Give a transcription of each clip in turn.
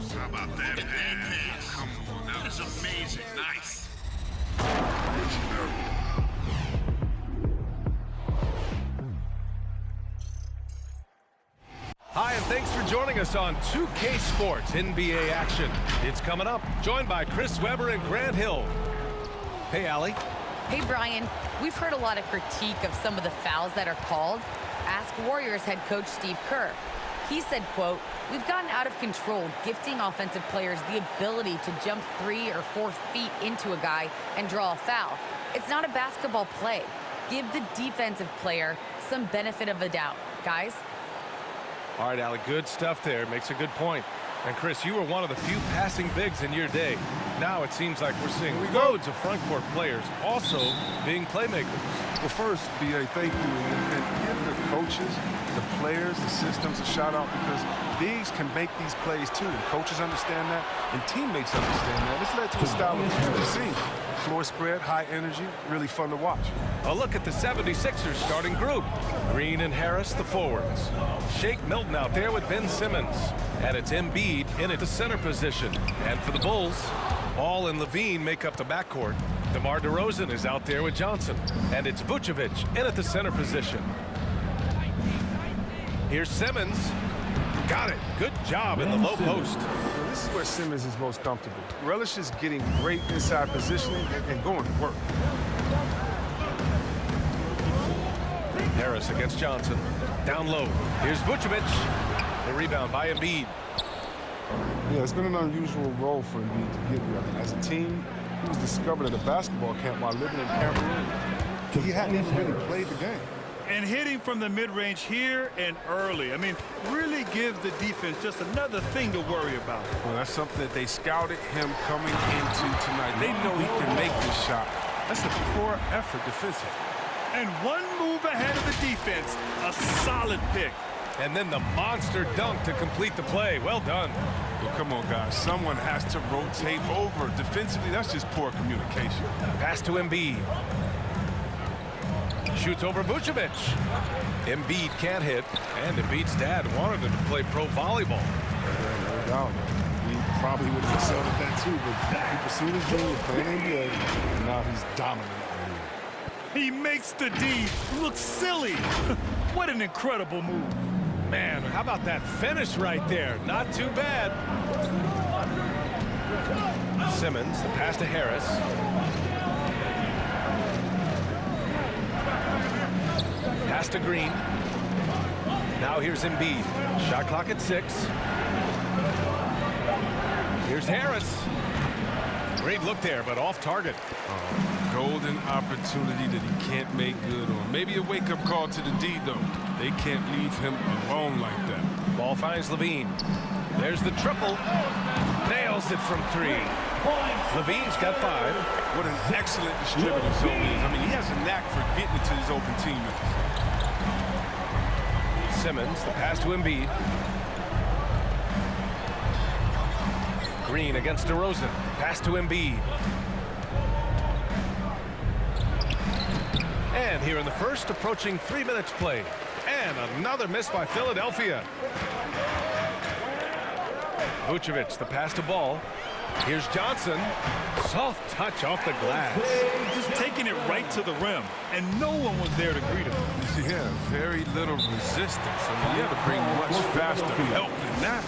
How about that pass? Come on, that is amazing. Nice. Hi, and thanks for joining us on 2K Sports NBA action. It's coming up, joined by Chris Webber and Grant Hill. Hey, Allie. Hey, Brian. We've heard a lot of critique of some of the fouls that are called. Ask Warriors head coach Steve Kerr. He said, quote, "We've gotten out of control, gifting offensive players the ability to jump 3 or 4 feet into a guy and draw a foul. It's not a basketball play. Give the defensive player some benefit of the doubt, guys." All right, Allie, good stuff there. Makes a good point. And, Chris, you were one of the few passing bigs in your day. Now it seems like we're seeing loads of front court players also being playmakers. Well, first, B.A., thank you. And give the coaches, the players, the systems a shout-out because bigs can make these plays, too. And coaches understand that, and teammates understand that. It's led to a style of the scene. Floor spread, high energy, really fun to watch. A look at the 76ers starting group. Green and Harris, the forwards. Shake Milton out there with Ben Simmons. And it's Embiid in at the center position. And for the Bulls, Ball and Levine make up the backcourt. DeMar DeRozan is out there with Johnson. And it's Vucevic in at the center position. Here's Simmons. Got it. Good job in the low post. This is where Simmons is most comfortable. Relishes getting great inside positioning and going to work. Harris against Johnson. Down low. Here's Vucevic. The rebound by Embiid. Yeah, it's been an unusual role for Embiid to get here. I mean, as a team, he was discovered at a basketball camp while living in Cameroon. He hadn't even really played the game. And hitting from the mid-range here and early. I mean, really gives the defense just another thing to worry about. Well, that's something that they scouted him coming into tonight. They know he can make this shot. That's a poor effort defensively. And one move ahead of the defense, a solid pick. And then the monster dunk to complete the play. Well done. Well, come on, guys. Someone has to rotate over. Defensively, that's just poor communication. Pass to Embiid. Shoots over Vucevic. Embiid can't hit, and Embiid's dad wanted him to play pro volleyball. No doubt. He probably would have excelled at that too, but he pursued his dream of playing NBA, and now he's dominant. He makes the D look silly. What an incredible move. Man, how about that finish right there? Not too bad. Simmons, the pass to Harris. Pass to Green. Now here's Embiid. Shot clock at 6. Here's Harris. Great look there, but off target. Golden opportunity that he can't make good on. Maybe a wake-up call to the D, though. They can't leave him alone like that. Ball finds Levine. There's the triple. Nails it from 3. Levine's got 5. What an excellent distributor Zone is. I mean, he has a knack for getting it to his open teammates. Simmons, the pass to Embiid. Green against DeRozan. Pass to Embiid. And here in the first, approaching 3 minutes played. And another miss by Philadelphia. Vucevic, the pass to Ball. Here's Johnson. Soft touch off the glass. Just taking it right to the rim, and no one was there to greet him. Yeah, very little resistance. I mean, you have to bring much faster help than that.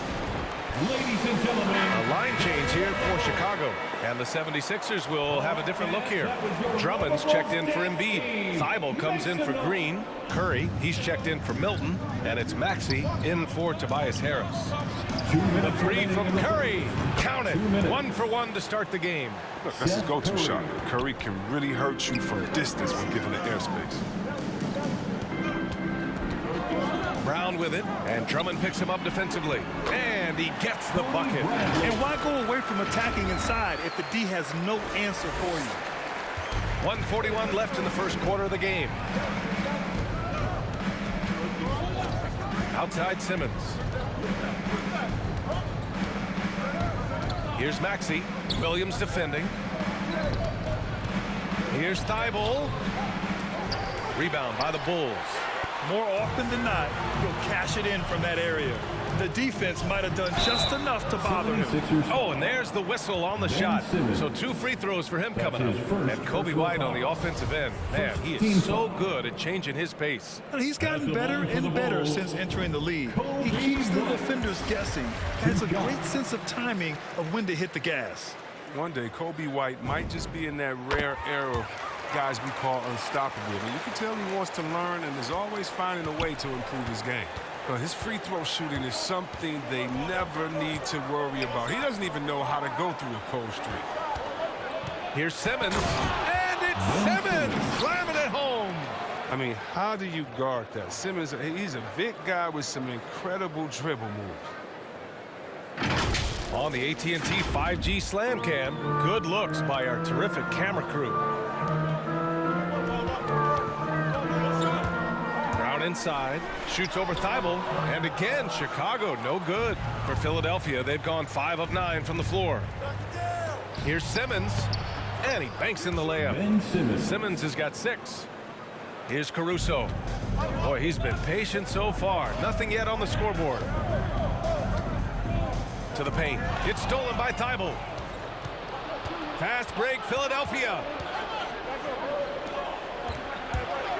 Ladies and gentlemen, A line change here for Chicago. And the 76ers will have a different look here. Drummond's checked in for Embiid. Thibault comes in for Green. Curry, he's checked in for Milton. And it's Maxey in for Tobias Harris. The 3 from Curry. Count it. 1 for 1 to start the game. Look, that's his go-to shot. Curry can really hurt you from distance when given the airspace. Brown with it, and Drummond picks him up defensively. And he gets the bucket. And why go away from attacking inside if the D has no answer for you? 1:41 left in the first quarter of the game. Outside Simmons. Here's Maxey. Williams defending. Here's Thibault. Rebound by the Bulls. More often than not, you'll cash it in from that area. The defense might have done just enough to bother him. Oh, and there's the whistle on the shot. So 2 free throws for him coming up. And Kobe White on the offensive end. Man, he is so good at changing his pace. And he's gotten better and better since entering the league. He keeps the defenders guessing. Has a great sense of timing of when to hit the gas. One day, Kobe White might just be in that rare era of guys we call unstoppable. And you can tell he wants to learn and is always finding a way to improve his game. But his free throw shooting is something they never need to worry about. He doesn't even know how to go through a cold streak. Here's Simmons, and it's Simmons slamming it home. I mean, how do you guard that? Simmons, he's a big guy with some incredible dribble moves. On the AT&T 5G Slam Cam, good looks by our terrific camera crew. Inside, shoots over Thibault, and again, Chicago, no good. For Philadelphia, they've gone 5 of 9 from the floor. Here's Simmons, and he banks in the layup. Simmons has got 6. Here's Caruso. Boy, he's been patient so far. Nothing yet on the scoreboard. To the paint. It's stolen by Thibault. Fast break, Philadelphia.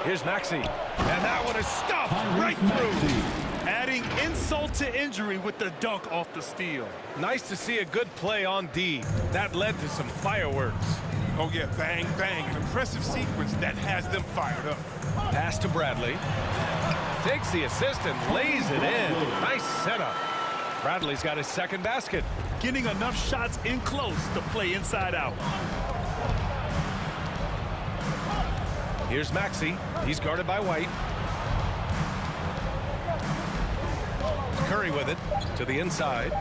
Here's Maxey, and that one is stuffed right through. Adding insult to injury with the dunk off the steal. Nice to see a good play on D. That led to some fireworks. Oh, yeah, bang, bang. An impressive sequence that has them fired up. Pass to Bradley. Takes the assist and lays it in. Nice setup. Bradley's got his second basket. Getting enough shots in close to play inside out. Here's Maxey. He's guarded by White. Curry with it to the inside.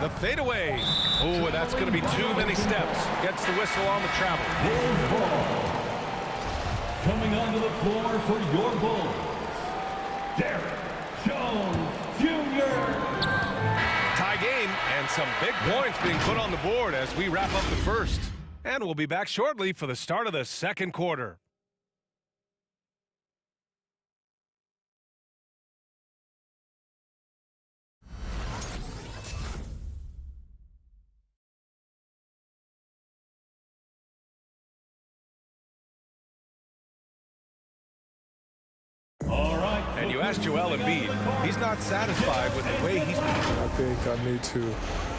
The fadeaway. Oh, that's going to be too many steps. Gets the whistle on the travel. Coming onto the floor for your Bulls, Derek Jones Jr. Tie game and some big points being put on the board as we wrap up the first. And we'll be back shortly for the start of the second quarter. All right. And you asked Joel Embiid. He's not satisfied with the way he's been. I think I need to.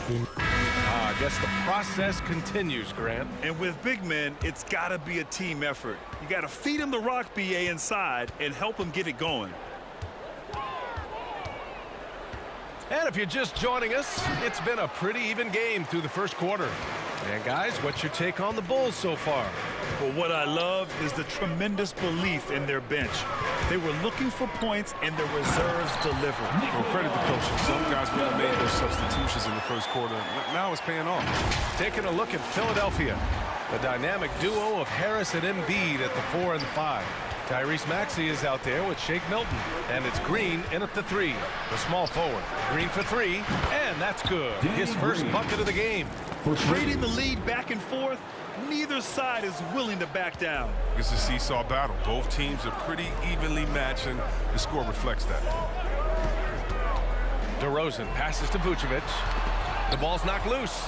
I guess the process continues, Grant. And with big men, it's got to be a team effort. You got to feed him the rock, BA, inside and help him get it going. And if you're just joining us, it's been a pretty even game through the first quarter. And guys, what's your take on the Bulls so far? Well, what I love is the tremendous belief in their bench. They were looking for points, and their reserves delivered. Well, credit the coaches. Some guys really made those substitutions in the first quarter. Now it's paying off. Taking a look at Philadelphia. The dynamic duo of Harris and Embiid at the 4 and 5. Tyrese Maxey is out there with Shake Milton. And it's Green in at the 3. The small forward. Green for 3, and that's good. His first bucket of the game. Trading the lead back and forth, neither side is willing to back down. It's a seesaw battle. Both teams are pretty evenly matched, and the score reflects that. DeRozan passes to Vucevic. The ball's knocked loose.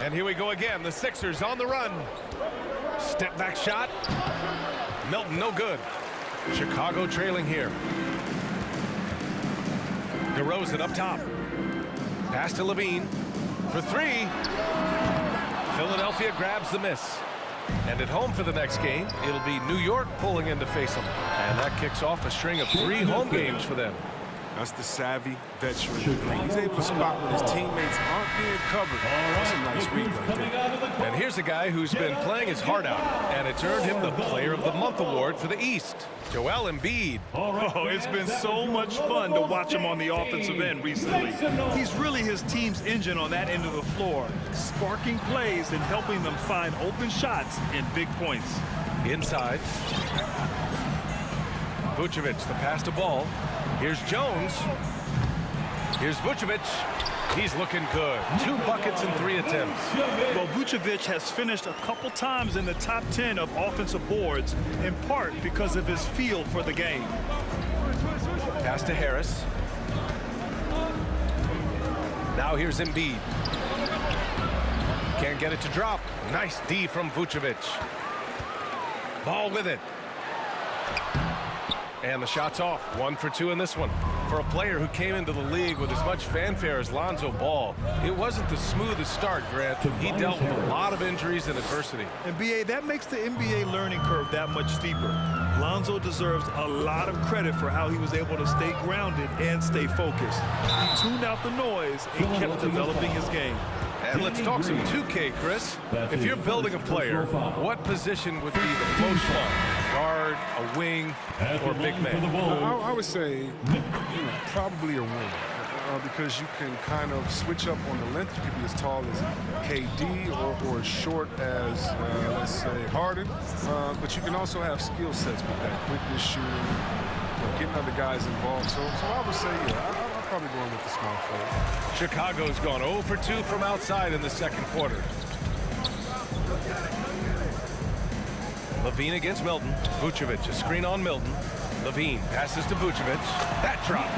And here we go again. The Sixers on the run. Step back shot. Milton, no good. Chicago trailing here. DeRozan up top. Pass to Levine for 3. Philadelphia grabs the miss. And at home for the next game, it'll be New York pulling in to face them. And that kicks off a string of 3 home games for them. That's the savvy veteran. He's able to spot when his teammates aren't being covered. That's a nice read right there. And here's a guy who's been playing his heart out, and it's earned him the Player of the Month award for the East. Joel Embiid. Oh, it's been so much fun to watch him on the offensive end recently. He's really his team's engine on that end of the floor, sparking plays and helping them find open shots and big points. Inside. Vucevic, the pass to Ball. Here's Jones. Here's Vucevic. He's looking good. 2 buckets in 3 attempts. Well, Vucevic has finished a couple times in the top 10 of offensive boards, in part because of his feel for the game. Pass to Harris. here's Embiid. Can't get it to drop. Nice D from Vucevic. Ball with it. And the shot's off. 1 for 2 in this one. For a player who came into the league with as much fanfare as Lonzo Ball, it wasn't the smoothest start, Grant. He dealt with a lot of injuries and adversity. And BA, that makes the NBA learning curve that much steeper. Lonzo deserves a lot of credit for how he was able to stay grounded and stay focused. He tuned out the noise and kept developing his game. And let's talk some 2K, Chris. If you're building a player, what position would be the most fun? Guard, a wing, or big man? I would say probably a wing. Because you can kind of switch up on the length. You could be as tall as KD or as short as, let's say, Harden. But you can also have skill sets with that. Quickness, shooting, getting other guys involved. So I would say, yeah, I'm probably going with the small forward. Chicago's gone 0 for 2 from outside in the second quarter. Levine against Milton. Vucevic, a screen on Milton. Levine passes to Vucevic. That drops.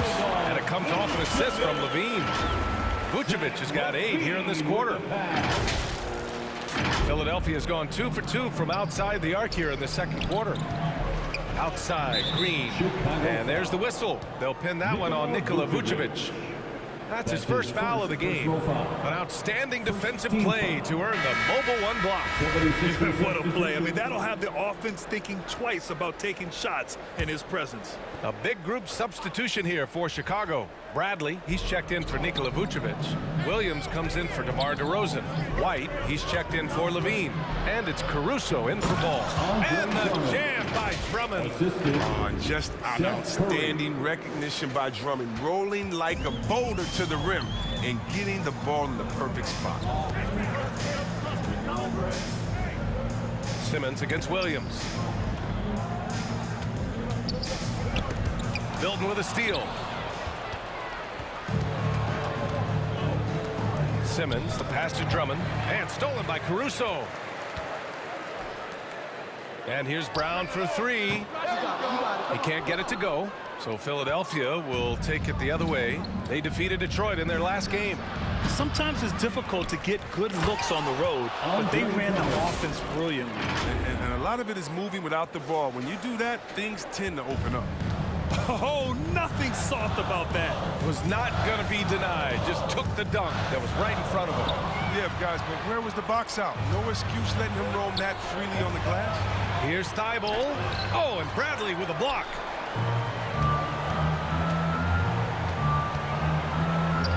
And it comes off an assist from Levine. Vucevic has got 8 here in this quarter. Philadelphia's gone 2 for 2 from outside the arc here in the second quarter. Outside, Green. And there's the whistle. They'll pin that one on Nikola Vucevic. That's his first foul of the game. An outstanding defensive play to earn the mobile 1 block. What a play. I mean, that'll have the offense thinking twice about taking shots in his presence. A big group substitution here for Chicago. Bradley, he's checked in for Nikola Vucevic. Williams comes in for DeMar DeRozan. White, he's checked in for Levine. And it's Caruso in for Ball. And the jam by Drummond. Just an outstanding recognition by Drummond, rolling like a boulder to the rim and getting the ball in the perfect spot. Simmons against Williams. Milton with a steal. Simmons, the pass to Drummond, and stolen by Caruso. And here's Brown for 3. He can't get it to go, so Philadelphia will take it the other way. They defeated Detroit in their last game. Sometimes it's difficult to get good looks on the road, but they ran the offense brilliantly. And a lot of it is moving without the ball. When you do that, things tend to open up. Oh, nothing soft about that. Was not going to be denied. Just took the dunk that was right in front of him. Yeah, guys, but where was the box out? No excuse letting him roam that freely on the glass. Here's Thibault. Oh, and Bradley with a block.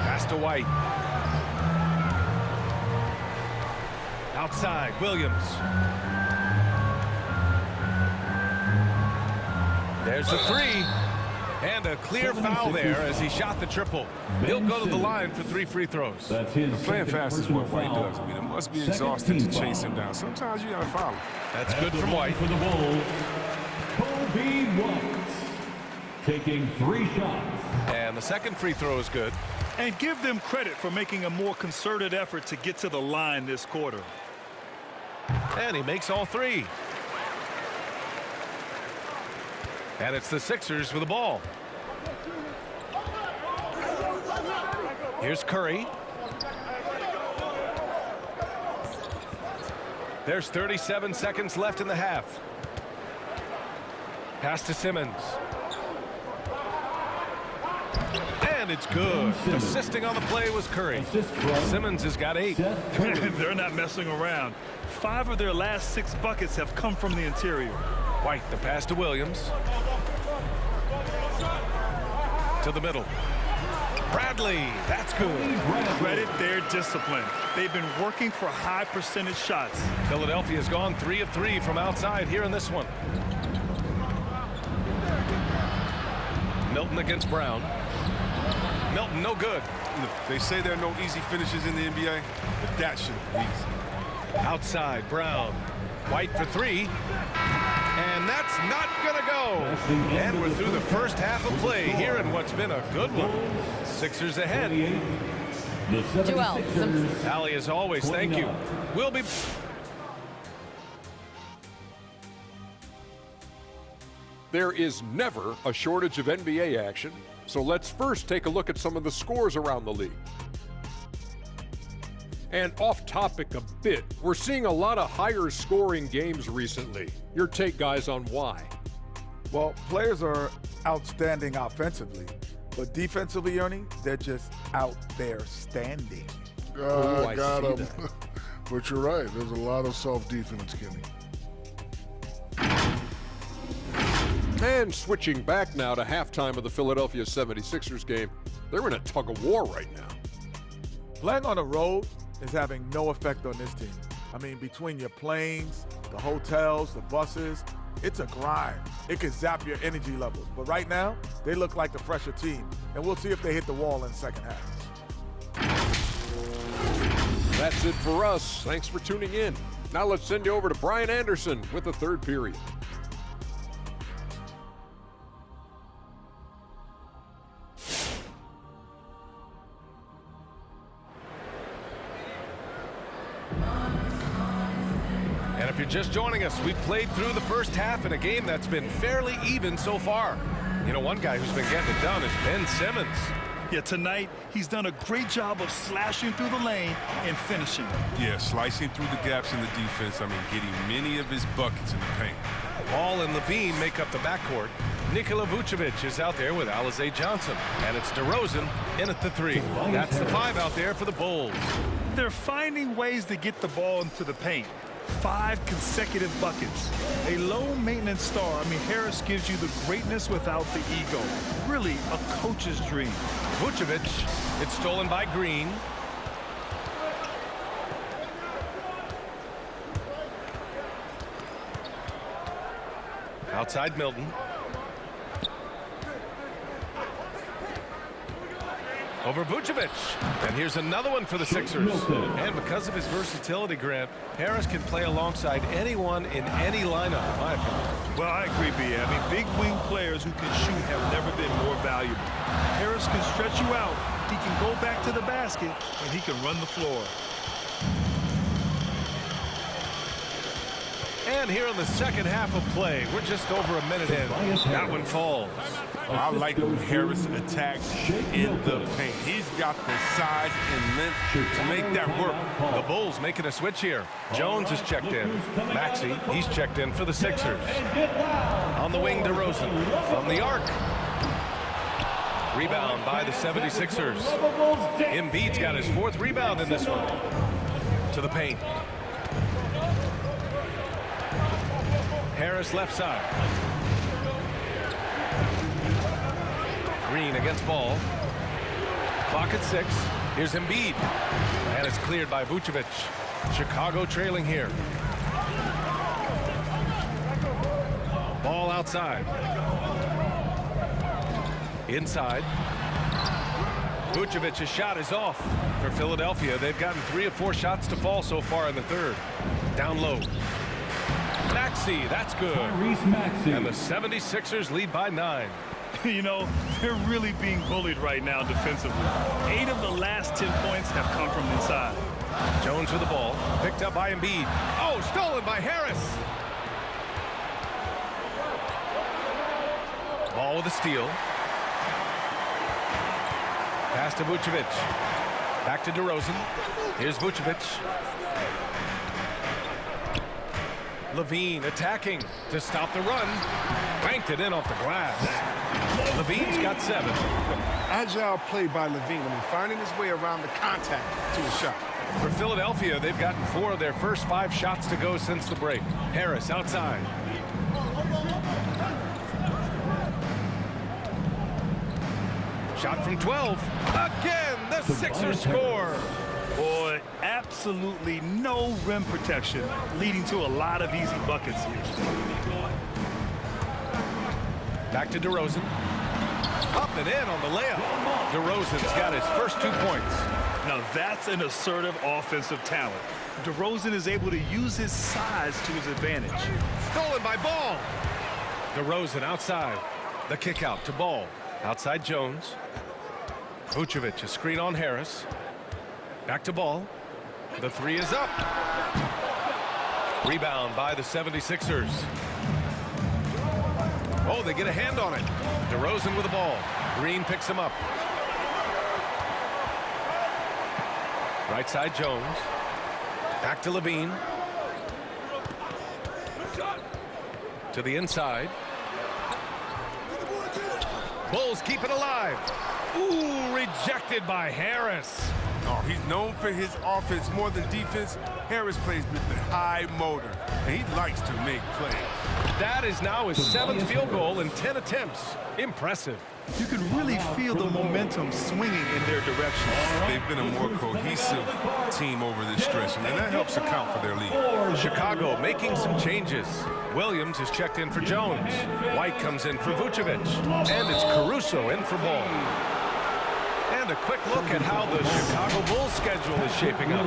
Pass to White. Outside, Williams. There's the 3. And a clear foul there as he shot the triple. He'll go to the line for 3 free throws. Playing fast is what White does. I mean, it must be exhausting to chase him down. Sometimes you got to foul him. That's good from White. For the Bulls, Kobe White, taking 3 shots. And the second free throw is good. And give them credit for making a more concerted effort to get to the line this quarter. And he makes all 3. And it's the Sixers with the ball. Here's Curry. There's 37 seconds left in the half. Pass to Simmons. And it's good. Assisting on the play was Curry. Simmons has got 8. They're not messing around. 5 of their last 6 buckets have come from the interior. White, the pass to Williams. To the middle. Bradley, that's good. Credit their discipline. They've been working for high percentage shots. Philadelphia's gone 3 of 3 from outside here in this one. Milton against Brown. Milton, no good. They say there are no easy finishes in the NBA, but that should be easy. Outside, Brown. White for 3. And that's not going to go. And we're through the first half of play here in what's been a good one. Sixers ahead. Joel, Allie, as always, thank you. We'll be... There is never a shortage of NBA action, so let's first take a look at some of the scores around the league. And off topic a bit, we're seeing a lot of higher scoring games recently. Your take, guys, on why? Well, players are outstanding offensively, but defensively, Ernie, they're just out there standing. I got see him. that. But you're right. There's a lot of self-defense, Kenny. And switching back now to halftime of the Philadelphia 76ers game, they're in a tug of war right now. Playing on the road is having no effect on this team. I mean, between your planes, the hotels, the buses, it's a grind. It can zap your energy levels. But right now, they look like the fresher team. And we'll see if they hit the wall in the second half. That's it for us. Thanks for tuning in. Now let's send you over to Brian Anderson with the third period. And if you're just joining us, we've played through the first half in a game that's been fairly even so far. You know, one guy who's been getting it done is Ben Simmons. Yeah, tonight, he's done a great job of slashing through the lane and finishing. Yeah, slicing through the gaps in the defense. I mean, getting many of his buckets in the paint. Ball and Levine make up the backcourt. Nikola Vucevic is out there with Alize Johnson. And it's DeRozan in at the three. That's the 5 out there for the Bulls. They're finding ways to get the ball into the paint. 5 consecutive buckets. A low-maintenance star. I mean, Harris gives you the greatness without the ego. Really a coach's dream. Vucevic, it's stolen by Green. Outside Milton. Over Vucevic. And here's another one for the Sixers. And because of his versatility, Grant, Harris can play alongside anyone in any lineup, in my opinion. Well, I agree, B. I mean, big wing players who can shoot have never been more valuable. Harris can stretch you out. He can go back to the basket, and he can run the floor. And here in the second half of play, we're just over a minute in. That one falls. I like when Harris attacks in the paint. He's got the size and length to make that work. The Bulls making a switch here. Jones is checked in. Maxey, he's checked in for the Sixers. On the wing, DeRozan from the arc. Rebound by the 76ers. Embiid's got his 4th rebound in this one. To the paint. Harris left side. Green against Ball. Clock at 6. Here's Embiid. And it's cleared by Vucevic. Chicago trailing here. Ball outside. Inside. Vucevic's shot is off. For Philadelphia, they've gotten 3 of 4 shots to fall so far in the third. Down low. Maxey, that's good. And the 76ers lead by 9. You know, they're really being bullied right now defensively. 8 of the last 10 points have come from inside. Jones with the ball. Picked up by Embiid. Oh, stolen by Harris. Ball with a steal. Pass to Vucevic. Back to DeRozan. Here's Vucevic. Levine attacking to stop the run. Banked it in off the glass. Levine's got 7. Agile play by Levine. I mean, finding his way around the contact to a shot. For Philadelphia, they've gotten 4 of their first 5 shots to go since the break. Harris outside. Shot from 12. Again, the Sixers score. Boy, absolutely no rim protection, leading to a lot of easy buckets here. Back to DeRozan. Up and in on the layup. DeRozan's got his first 2 points. Now that's an assertive offensive talent. DeRozan is able to use his size to his advantage. Stolen by Ball. DeRozan outside. The kick out to Ball. Outside Jones. Vucevic, a screen on Harris. Back to Ball. The 3 is up. Rebound by the 76ers. Oh, they get a hand on it. DeRozan with the ball. Green picks him up. Right side Jones. Back to Levine. To the inside. Bulls keep it alive. Ooh, rejected by Harris. Oh, he's known for his offense more than defense. Harris plays with the high motor, and he likes to make plays. That is now his 7th field goal in 10 attempts. Impressive. You can really feel the momentum swinging in their direction. They've been a more cohesive team over this stretch, and that helps account for their lead. Chicago making some changes. Williams is checked in for Jones. White comes in for Vucevic. And it's Caruso in for Ball. And a quick look at how the Chicago Bulls schedule is shaping up.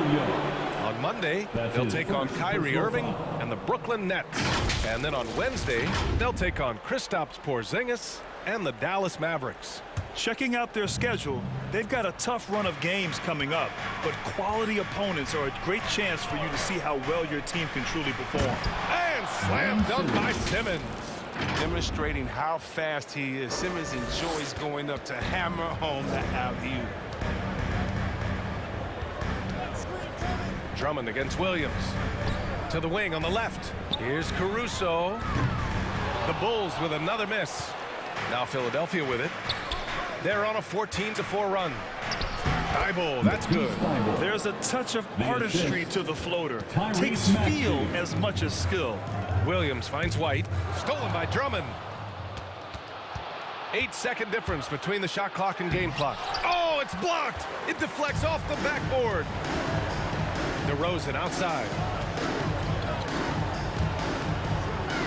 On Monday, they'll take on Kyrie Irving and the Brooklyn Nets. And then on Wednesday, they'll take on Kristaps Porzingis and the Dallas Mavericks. Checking out their schedule, they've got a tough run of games coming up, but quality opponents are a great chance for you to see how well your team can truly perform. And slam dunk by Simmons. Demonstrating how fast he is. Simmons enjoys going up to hammer home the alley-oop. Drummond against Williams. To the wing on the left. Here's Caruso. The Bulls with another miss. Now Philadelphia with it. They're on a 14-4 run. Thibault, that's good. There's a touch of artistry to the floater. Takes feel as much as skill. Williams finds White. Stolen by Drummond. 8-second difference between the shot clock and game clock. Oh, it's blocked. It deflects off the backboard. DeRozan outside.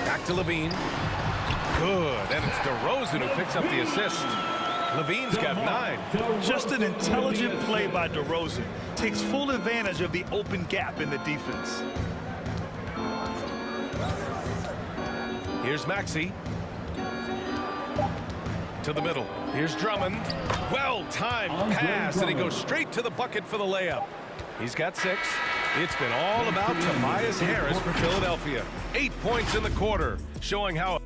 Back to Levine. Good, and it's DeRozan who picks up the assist. Levine's got 9. Just an intelligent play by DeRozan. Takes full advantage of the open gap in the defense. Here's Maxey. To the middle. Here's Drummond. Well-timed pass, and he goes straight to the bucket for the layup. He's got 6. It's been all about Tobias Harris for Philadelphia. 8 points in the quarter, showing how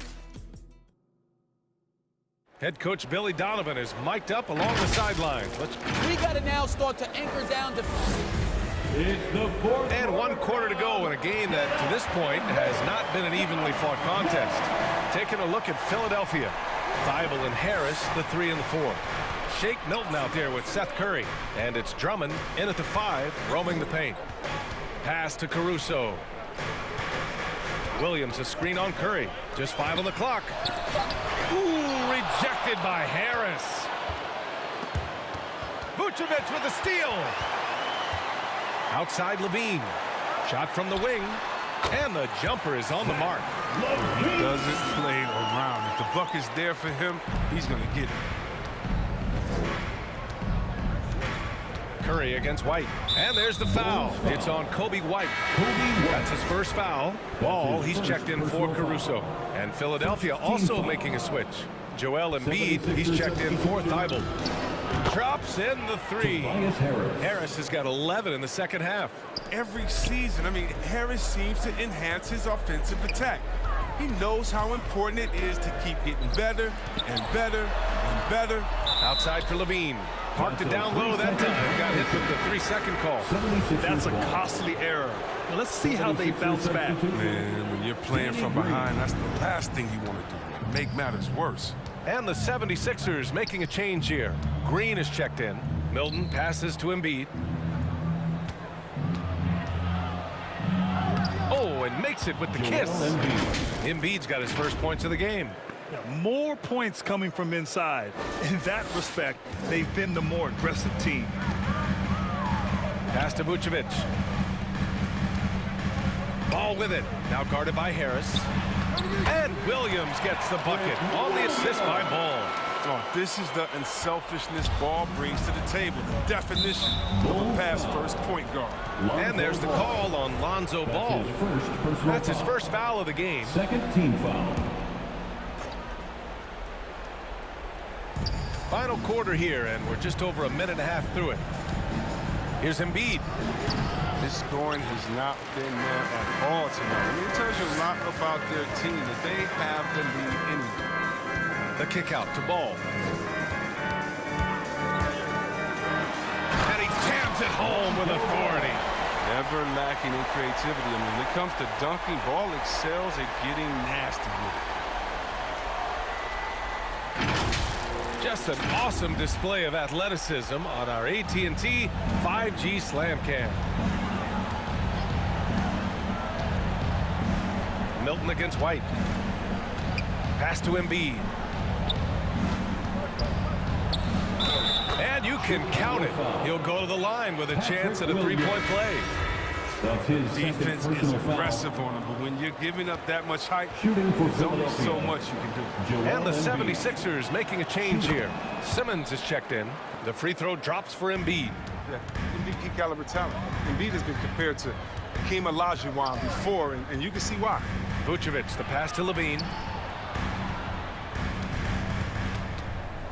head coach Billy Donovan is mic'd up along the sideline. We got to now start to anchor down And 1 quarter to go in a game that, to this point, has not been an evenly fought contest. Taking a look at Philadelphia. Thibault and Harris, the 3 and the 4. Shake Milton out there with Seth Curry. And it's Drummond in at the 5, roaming the paint. Pass to Caruso. Williams a screen on Curry. Just 5 on the clock. Ooh, rejected by Harris. Vucevic with a steal. Outside Levine. Shot from the wing. And the jumper is on the mark. He doesn't play around. If the buck is there for him, he's going to get it. Curry against White. And there's the foul. It's on Kobe White. That's his first foul. Ball, he's checked in for Caruso. And Philadelphia also making a switch. Joel Embiid, he's checked in for Thibault. Drops in the 3. Harris has got 11 in the second half. Every season, Harris seems to enhance his offensive attack. He knows how important it is to keep getting better and better and better. Outside for Levine. Parked it down low that time. Got hit with the 3-second call. That's a costly error. Now let's see how they bounce back. Man, when you're playing from behind, that's the last thing you want to do. Make matters worse. And the 76ers making a change here. Green is checked in. Milton passes to Embiid. Oh, and makes it with the kiss. Embiid's got his first points of the game. More points coming from inside. In that respect, they've been the more aggressive team. Pass to Vucevic. Ball with it. Now guarded by Harris. And Williams gets the bucket on the assist by Ball. Oh, this is the unselfishness Ball brings to the table. The definition of a pass-first point guard. And there's the call on Lonzo Ball. That's his first foul of the game. Second team foul. Final quarter here, and we're just over a minute and a half through it. Here's Embiid. This scoring has not been there at all tonight. It tells you a lot about their team that they have the lead in it. The kick out to Ball. And he jams it home with authority. Never lacking in creativity. I mean, when it comes to dunking, Ball excels at getting nasty with it. Just an awesome display of athleticism on our AT&T 5G Slam Cam. Milton against White. Pass to Embiid. And you can count it. He'll go to the line with a chance at a three-point play. Defense is aggressive on him, but when you're giving up that much height, there's only so much you can do. And the 76ers making a change here. Simmons is checked in. The free throw drops for Embiid. Yeah, MVP caliber talent. Embiid has been compared to Hakeem Olajuwon before, and you can see why. Vucevic, the pass to Levine.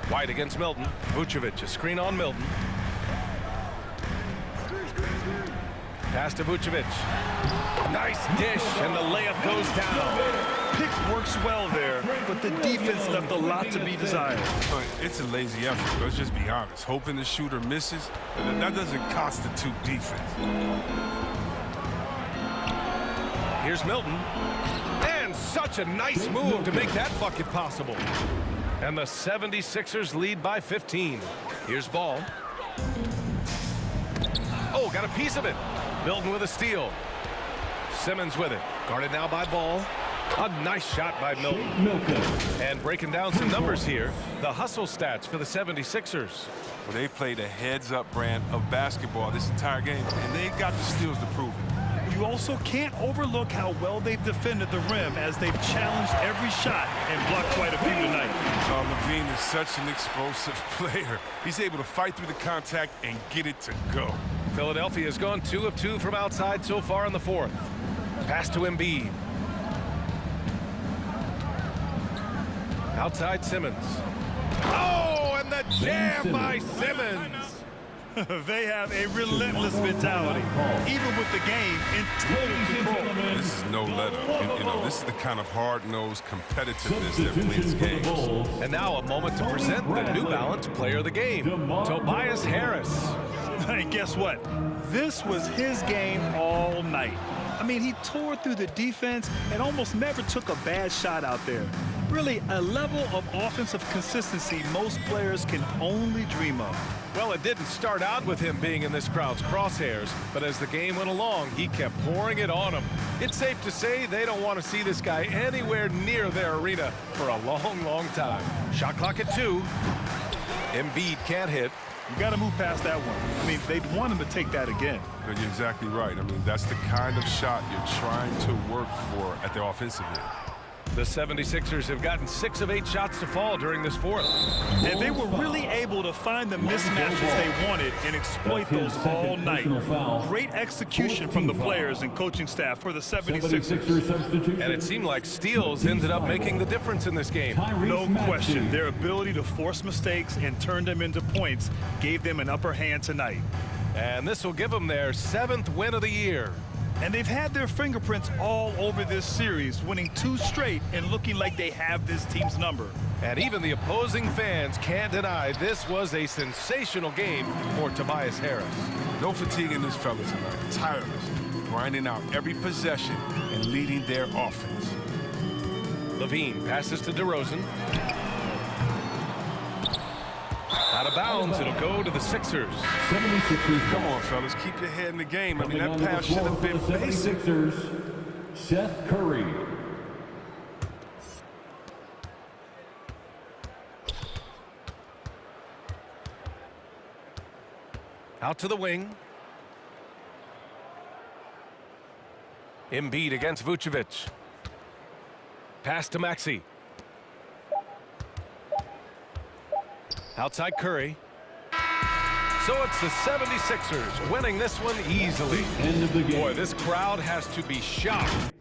White against Milton. Vucevic, a screen on Milton. Pass to Vucevic. Nice dish, and the layup goes down. Pick works well there, but the defense left a lot to be desired. It's a lazy effort, let's just be honest. Hoping the shooter misses, that doesn't constitute defense. Here's Milton. And such a nice move to make that bucket possible. And the 76ers lead by 15. Here's Ball. Oh, got a piece of it. Milton with a steal. Simmons with it. Guarded now by Ball. A nice shot by Milton. And breaking down some numbers here, the hustle stats for the 76ers. Well, they played a heads-up brand of basketball this entire game, and they've got the steals to prove it. You also can't overlook how well they've defended the rim as they've challenged every shot and blocked quite a few tonight. Levine is such an explosive player. He's able to fight through the contact and get it to go. Philadelphia has gone 2 of 2 from outside so far in the fourth. Pass to Embiid. Outside Simmons. Oh, and the jam by Simmons. They have a relentless mentality, even with the game in total control. This is no let-up. You know, this is the kind of hard-nosed competitiveness that wins games. And now a moment to present the New Balance Player of the Game, Tobias Harris. And guess what? This was his game all night. I mean, he tore through the defense and almost never took a bad shot out there. Really, a level of offensive consistency most players can only dream of. Well, it didn't start out with him being in this crowd's crosshairs, but as the game went along, he kept pouring it on them. It's safe to say they don't want to see this guy anywhere near their arena for a long, long time. Shot clock at 2. Embiid can't hit. You got to move past that one. I mean, they'd want him to take that again. But you're exactly right. I mean, that's the kind of shot you're trying to work for at the offensive end. The 76ers have gotten 6 of 8 shots to fall during this fourth. And they were really able to find the mismatches they wanted and exploit those all night. Great execution from the players and coaching staff for the 76ers. And it seemed like steals ended up making the difference in this game. No question. Their ability to force mistakes and turn them into points gave them an upper hand tonight. And this will give them their 7th win of the year. And they've had their fingerprints all over this series, winning 2 straight and looking like they have this team's number. And even the opposing fans can't deny this was a sensational game for Tobias Harris. No fatigue in this fella tonight. Tireless, grinding out every possession and leading their offense. Levine passes to DeRozan. Out of bounds, it'll go to the Sixers. 76ers. Come on, fellas, keep your head in the game. I mean, that pass should have been basic. Seth Curry. Out to the wing. Embiid against Vucevic. Pass to Maxey. Outside Curry. So it's the 76ers winning this one easily. End of the game. Boy, this crowd has to be shocked